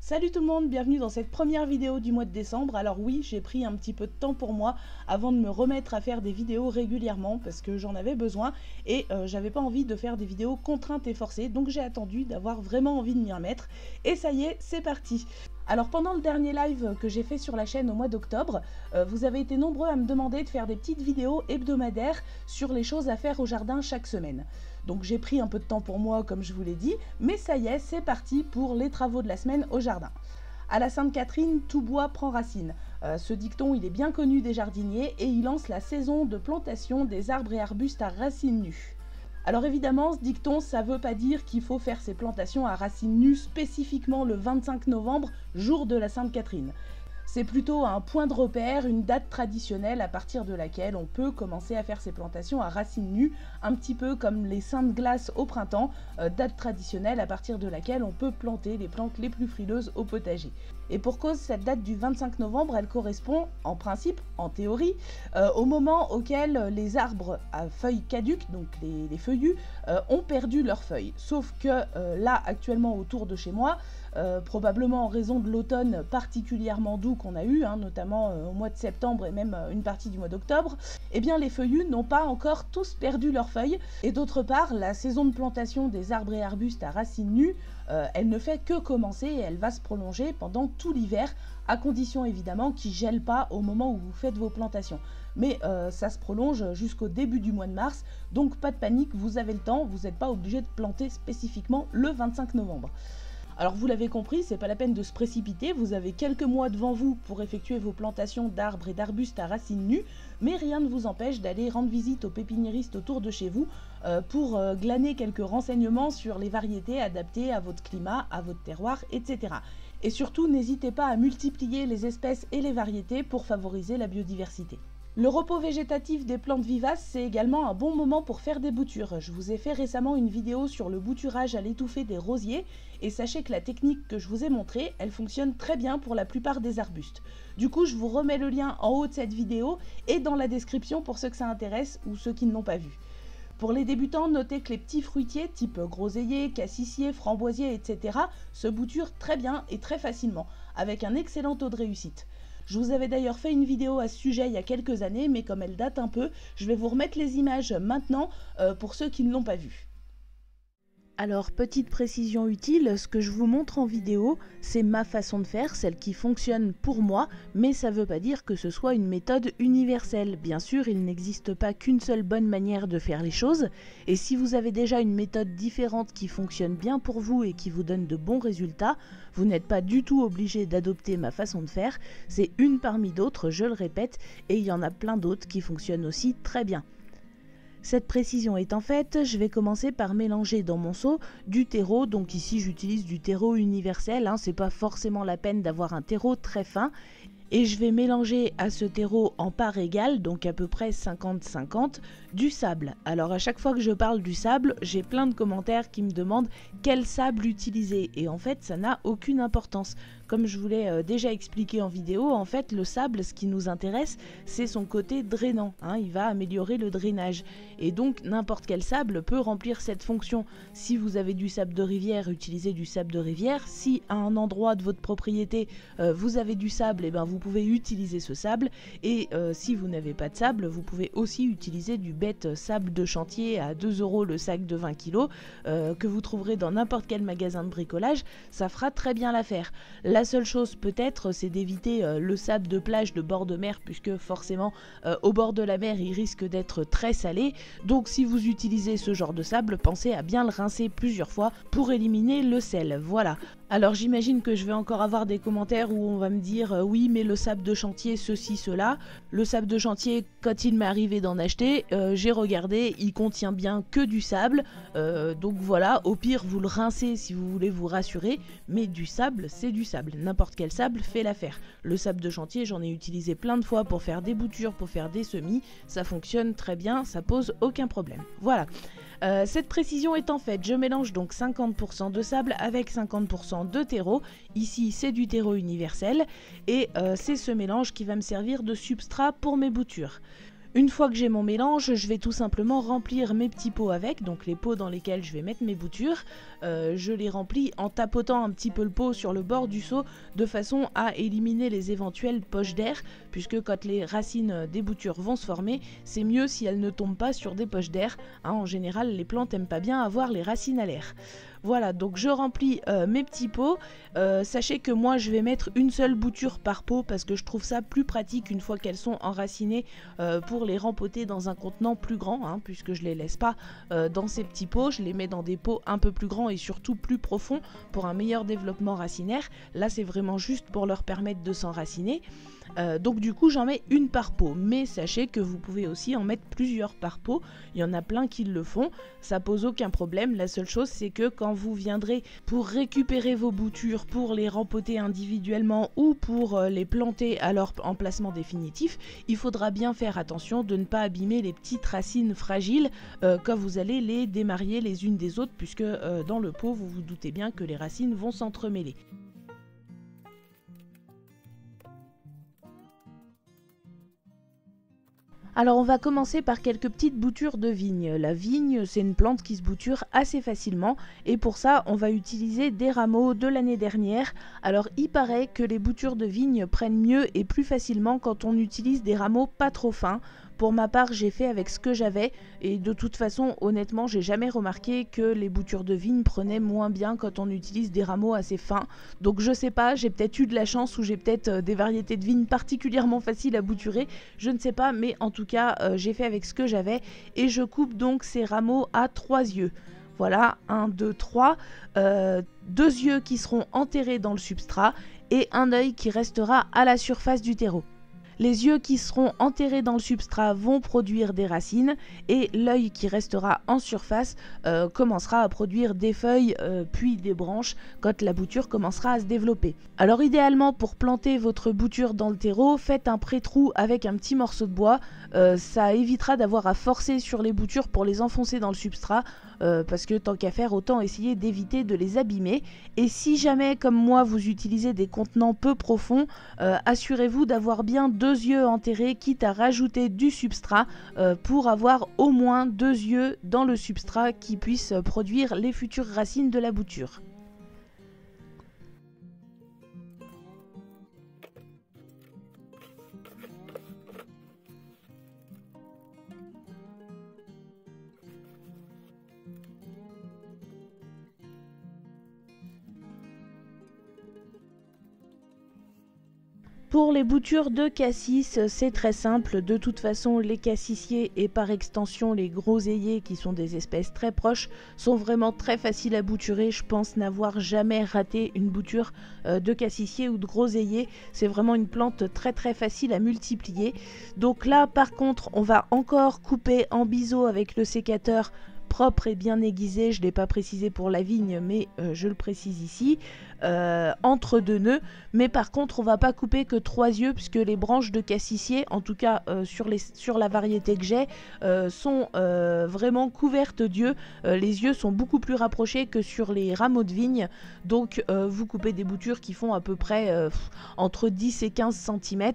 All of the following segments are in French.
Salut tout le monde, bienvenue dans cette première vidéo du mois de décembre. Alors oui, j'ai pris un petit peu de temps pour moi avant de me remettre à faire des vidéos régulièrement parce que j'en avais besoin et j'avais pas envie de faire des vidéos contraintes et forcées, donc j'ai attendu d'avoir vraiment envie de m'y remettre et ça y est, c'est parti. Alors pendant le dernier live que j'ai fait sur la chaîne au mois d'octobre, vous avez été nombreux à me demander de faire des petites vidéos hebdomadaires sur les choses à faire au jardin chaque semaine. Donc j'ai pris un peu de temps pour moi comme je vous l'ai dit, mais ça y est, c'est parti pour les travaux de la semaine au jardin. À la Sainte-Catherine, tout bois prend racine. Ce dicton, il est bien connu des jardiniers et il lance la saison de plantation des arbres et arbustes à racines nues. Alors évidemment, ce dicton, ça veut pas dire qu'il faut faire ces plantations à racines nues spécifiquement le 25 novembre, jour de la Sainte-Catherine. C'est plutôt un point de repère, une date traditionnelle à partir de laquelle on peut commencer à faire ces plantations à racines nues, un petit peu comme les saintes glaces au printemps, date traditionnelle à partir de laquelle on peut planter les plantes les plus frileuses au potager. Et pour cause, cette date du 25 novembre, elle correspond, en principe, en théorie, au moment auquel les arbres à feuilles caduques, donc les feuillus, ont perdu leurs feuilles. Sauf que là, actuellement, autour de chez moi, probablement en raison de l'automne particulièrement doux qu'on a eu, notamment au mois de septembre et même une partie du mois d'octobre, eh bien les feuillus n'ont pas encore tous perdu leurs feuilles. Et d'autre part, la saison de plantation des arbres et arbustes à racines nues, elle ne fait que commencer et elle va se prolonger pendant tout l'hiver, à condition évidemment qu'il ne gèle pas au moment où vous faites vos plantations. Mais ça se prolonge jusqu'au début du mois de mars, donc pas de panique, vous avez le temps, vous n'êtes pas obligé de planter spécifiquement le 25 novembre. Alors vous l'avez compris, c'est pas la peine de se précipiter, vous avez quelques mois devant vous pour effectuer vos plantations d'arbres et d'arbustes à racines nues, mais rien ne vous empêche d'aller rendre visite aux pépiniéristes autour de chez vous pour glaner quelques renseignements sur les variétés adaptées à votre climat, à votre terroir, etc. Et surtout, n'hésitez pas à multiplier les espèces et les variétés pour favoriser la biodiversité. Le repos végétatif des plantes vivaces, c'est également un bon moment pour faire des boutures. Je vous ai fait récemment une vidéo sur le bouturage à l'étouffée des rosiers et sachez que la technique que je vous ai montrée, elle fonctionne très bien pour la plupart des arbustes. Du coup, je vous remets le lien en haut de cette vidéo et dans la description pour ceux que ça intéresse ou ceux qui ne l'ont pas vu. Pour les débutants, notez que les petits fruitiers type groseillier, cassissier, framboisier, etc. se bouturent très bien et très facilement, avec un excellent taux de réussite. Je vous avais d'ailleurs fait une vidéo à ce sujet il y a quelques années, mais comme elle date un peu, je vais vous remettre les images maintenant pour ceux qui ne l'ont pas vue. Alors, petite précision utile, ce que je vous montre en vidéo, c'est ma façon de faire, celle qui fonctionne pour moi, mais ça ne veut pas dire que ce soit une méthode universelle. Bien sûr, il n'existe pas qu'une seule bonne manière de faire les choses, et si vous avez déjà une méthode différente qui fonctionne bien pour vous et qui vous donne de bons résultats, vous n'êtes pas du tout obligé d'adopter ma façon de faire, c'est une parmi d'autres, je le répète, et il y en a plein d'autres qui fonctionnent aussi très bien. Cette précision étant faite, je vais commencer par mélanger dans mon seau du terreau, donc ici j'utilise du terreau universel, c'est pas forcément la peine d'avoir un terreau très fin, et je vais mélanger à ce terreau en part égale, donc à peu près 50-50, du sable. Alors à chaque fois que je parle du sable, j'ai plein de commentaires qui me demandent quel sable utiliser, et en fait ça n'a aucune importance. Comme je vous l'ai déjà expliqué en vidéo, en fait le sable, ce qui nous intéresse, c'est son côté drainant, il va améliorer le drainage. Et donc n'importe quel sable peut remplir cette fonction. Si vous avez du sable de rivière, utilisez du sable de rivière. Si à un endroit de votre propriété, vous avez du sable, vous pouvez utiliser ce sable. Et si vous n'avez pas de sable, vous pouvez aussi utiliser du bête sable de chantier à 2 € le sac de 20 kg, que vous trouverez dans n'importe quel magasin de bricolage. Ça fera très bien l'affaire. La seule chose peut-être, c'est d'éviter le sable de plage de bord de mer, puisque forcément au bord de la mer il risque d'être très salé. Donc si vous utilisez ce genre de sable, pensez à bien le rincer plusieurs fois pour éliminer le sel. Voilà. Alors j'imagine que je vais encore avoir des commentaires où on va me dire oui mais le sable de chantier ceci cela. Le sable de chantier, quand il m'est arrivé d'en acheter, j'ai regardé, il contient bien que du sable, donc voilà, au pire vous le rincez si vous voulez vous rassurer, mais du sable c'est du sable, n'importe quel sable fait l'affaire. Le sable de chantier, j'en ai utilisé plein de fois pour faire des boutures, pour faire des semis, ça fonctionne très bien, ça pose aucun problème. Voilà. Cette précision étant faite, je mélange donc 50% de sable avec 50% de terreau. Ici, c'est du terreau universel et c'est ce mélange qui va me servir de substrat pour mes boutures. Une fois que j'ai mon mélange, je vais tout simplement remplir mes petits pots avec, donc les pots dans lesquels je vais mettre mes boutures. Je les remplis en tapotant un petit peu le pot sur le bord du seau de façon à éliminer les éventuelles poches d'air, puisque quand les racines des boutures vont se former, c'est mieux si elles ne tombent pas sur des poches d'air. En général, les plantes n'aiment pas bien avoir les racines à l'air. Voilà, donc je remplis mes petits pots. Sachez que moi je vais mettre une seule bouture par pot parce que je trouve ça plus pratique une fois qu'elles sont enracinées pour les rempoter dans un contenant plus grand, puisque je les laisse pas dans ces petits pots, je les mets dans des pots un peu plus grands et surtout plus profonds pour un meilleur développement racinaire. Là c'est vraiment juste pour leur permettre de s'enraciner. Donc du coup j'en mets une par pot, mais sachez que vous pouvez aussi en mettre plusieurs par pot, il y en a plein qui le font, ça pose aucun problème. La seule chose c'est que quand vous viendrez pour récupérer vos boutures, pour les rempoter individuellement ou pour les planter à leur emplacement définitif, il faudra bien faire attention de ne pas abîmer les petites racines fragiles quand vous allez les démarier les unes des autres, puisque dans le pot vous vous doutez bien que les racines vont s'entremêler. Alors on va commencer par quelques petites boutures de vigne. La vigne, c'est une plante qui se bouture assez facilement et pour ça on va utiliser des rameaux de l'année dernière. Alors il paraît que les boutures de vigne prennent mieux et plus facilement quand on utilise des rameaux pas trop fins. Pour ma part, j'ai fait avec ce que j'avais et de toute façon, honnêtement, j'ai jamais remarqué que les boutures de vigne prenaient moins bien quand on utilise des rameaux assez fins. Donc je sais pas, j'ai peut-être eu de la chance ou j'ai peut-être des variétés de vigne particulièrement faciles à bouturer, je ne sais pas, mais en tout cas, j'ai fait avec ce que j'avais et je coupe donc ces rameaux à 3 yeux. Voilà, 1, 2, 3, 2 yeux qui seront enterrés dans le substrat et un œil qui restera à la surface du terreau. Les yeux qui seront enterrés dans le substrat vont produire des racines et l'œil qui restera en surface commencera à produire des feuilles puis des branches quand la bouture commencera à se développer. Alors idéalement pour planter votre bouture dans le terreau, faites un pré-trou avec un petit morceau de bois. Ça évitera d'avoir à forcer sur les boutures pour les enfoncer dans le substrat parce que tant qu'à faire, autant essayer d'éviter de les abîmer. Et si jamais, comme moi, vous utilisez des contenants peu profonds, assurez-vous d'avoir bien 2 yeux enterrés, quitte à rajouter du substrat pour avoir au moins 2 yeux dans le substrat qui puissent produire les futures racines de la bouture. Pour les boutures de cassis, c'est très simple. De toute façon, les cassissiers et par extension les groseilliers, qui sont des espèces très proches, sont vraiment très faciles à bouturer. Je pense n'avoir jamais raté une bouture de cassissier ou de groseillier. C'est vraiment une plante très très facile à multiplier. Donc là, par contre, on va encore couper en biseau avec le sécateur propre et bien aiguisé. Je ne l'ai pas précisé pour la vigne, mais je le précise ici. Entre 2 nœuds, mais par contre on va pas couper que 3 yeux puisque les branches de cassissier, en tout cas sur la variété que j'ai, sont vraiment couvertes d'yeux. Les yeux sont beaucoup plus rapprochés que sur les rameaux de vigne, donc vous coupez des boutures qui font à peu près entre 10 et 15 cm.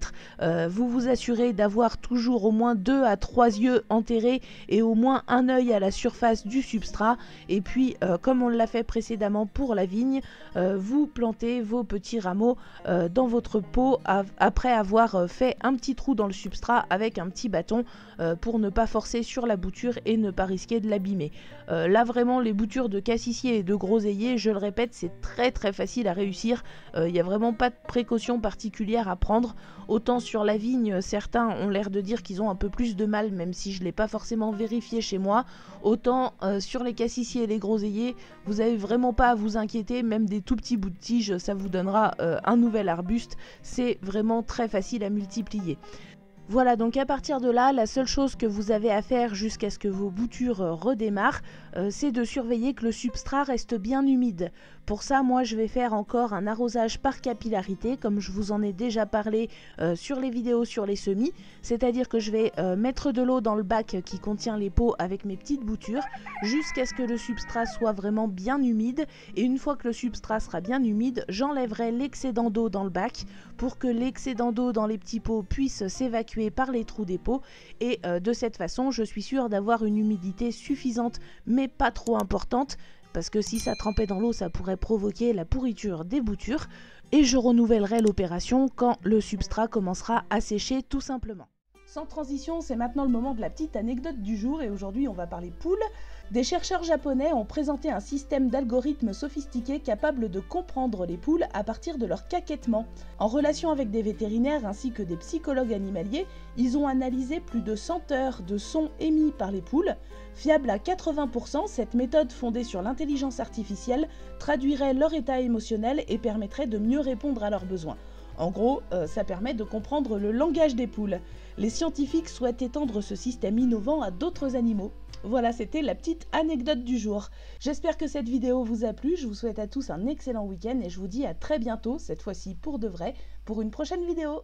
Vous vous assurez d'avoir toujours au moins 2 à 3 yeux enterrés et au moins un œil à la surface du substrat, et puis comme on l'a fait précédemment pour la vigne, vous plantez vos petits rameaux dans votre pot après avoir fait un petit trou dans le substrat avec un petit bâton pour ne pas forcer sur la bouture et ne pas risquer de l'abîmer. Là vraiment les boutures de cassissier et de groseillier, je le répète, c'est très très facile à réussir. Il n'y a vraiment pas de précautions particulières à prendre. Autant sur la vigne, certains ont l'air de dire qu'ils ont un peu plus de mal, même si je ne l'ai pas forcément vérifié chez moi. Autant sur les cassissiers et les groseilliers, vous n'avez vraiment pas à vous inquiéter, même des tout petits bouts de tige, ça vous donnera un nouvel arbuste. C'est vraiment très facile à multiplier. Voilà, donc à partir de là, la seule chose que vous avez à faire jusqu'à ce que vos boutures redémarrent, c'est de surveiller que le substrat reste bien humide. Pour ça, moi, je vais faire encore un arrosage par capillarité, comme je vous en ai déjà parlé sur les vidéos sur les semis. C'est-à-dire que je vais mettre de l'eau dans le bac qui contient les pots avec mes petites boutures, jusqu'à ce que le substrat soit vraiment bien humide. Et une fois que le substrat sera bien humide, j'enlèverai l'excédent d'eau dans le bac pour que l'excédent d'eau dans les petits pots puisse s'évacuer évacuer par les trous des pots et de cette façon je suis sûre d'avoir une humidité suffisante mais pas trop importante, parce que si ça trempait dans l'eau ça pourrait provoquer la pourriture des boutures, et je renouvellerai l'opération quand le substrat commencera à sécher tout simplement. Sans transition, c'est maintenant le moment de la petite anecdote du jour et aujourd'hui on va parler poules. Des chercheurs japonais ont présenté un système d'algorithmes sophistiqués capable de comprendre les poules à partir de leur caquettement. En relation avec des vétérinaires ainsi que des psychologues animaliers, ils ont analysé plus de 100 heures de sons émis par les poules. Fiable à 80%, cette méthode fondée sur l'intelligence artificielle traduirait leur état émotionnel et permettrait de mieux répondre à leurs besoins. En gros, ça permet de comprendre le langage des poules. Les scientifiques souhaitent étendre ce système innovant à d'autres animaux. Voilà, c'était la petite anecdote du jour. J'espère que cette vidéo vous a plu, je vous souhaite à tous un excellent week-end et je vous dis à très bientôt, cette fois-ci pour de vrai, pour une prochaine vidéo.